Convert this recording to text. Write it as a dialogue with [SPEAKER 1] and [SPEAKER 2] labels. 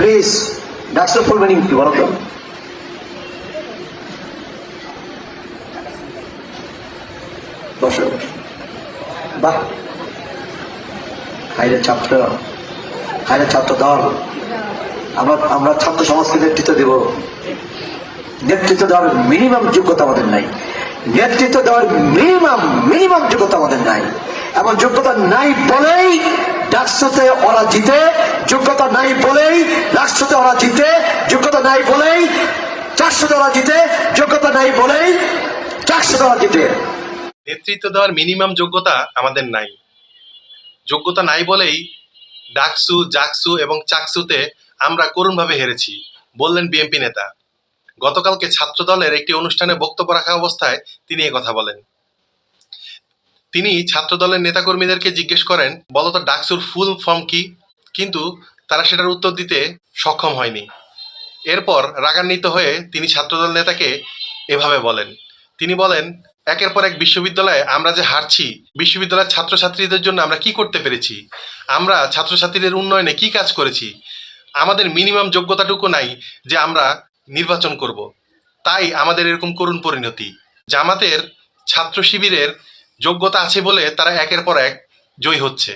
[SPEAKER 1] Please, ডাকসুর full meaning কি বলো তো? বসো। বাহ, হাইরে ছাত্র, হাইরে ছাত্র দল। আমরা ছাত্র সমাজকে নেতৃত্ব দেব। নেতৃত্ব দেওয়ার মিনিমাম যোগ্যতা আমাদের নাই। নেতৃত্ব দেওয়ার মিনিমাম যোগ্যতা আমাদের নাই। এমন যোগ্যতা নাই বলেই ডাকসুতে ওরা জিতে, যোগ্যতা নাই বলেই ডাকসুতে ওরা জিতে, যোগ্যতা নাই বলেই চারশোতে ওরা জিতে, যোগ্যতা নাই বলেই চারশোতে ওরা জিতে।
[SPEAKER 2] নেতৃত্ব দেওয়ার মিনিমাম যোগ্যতা আমাদের নাই, যোগ্যতা নাই বলেই ডাকসু, জাকসু এবং চাকসুতে আমরা করুণভাবে হেরেছি, বললেন বিএনপি নেতা। গতকালকে ছাত্র দলের একটি অনুষ্ঠানে বক্তব্য রাখা অবস্থায় তিনি কথা বলেন। তিনি ছাত্র দলের নেতাকর্মীদেরকে জিজ্ঞেস করেন, বলতো ডাকসুর ফুল ফর্ম কি? কিন্তু তারা সেটার উত্তর দিতে সক্ষম হয়নি। এরপর রাগান্বিত হয়ে তিনি ছাত্রদল নেতাকে এভাবে বলেন। তিনি বলেন, একের পর এক বিশ্ববিদ্যালয়ে আমরা যে হারছি, বিশ্ববিদ্যালয়ের ছাত্রছাত্রীদের জন্য আমরা কি করতে পেরেছি, আমরা ছাত্রছাত্রীদের উন্নয়নে কি কাজ করেছি, আমাদের মিনিমাম যোগ্যতাটুকু নাই যে আমরা নির্বাচন করব। তাই আমাদের এরকম করুণ পরিণতি। জামাতের ছাত্র শিবিরের যোগ্যতা আছে বলে তারা একের পর এক জয়ী হচ্ছে।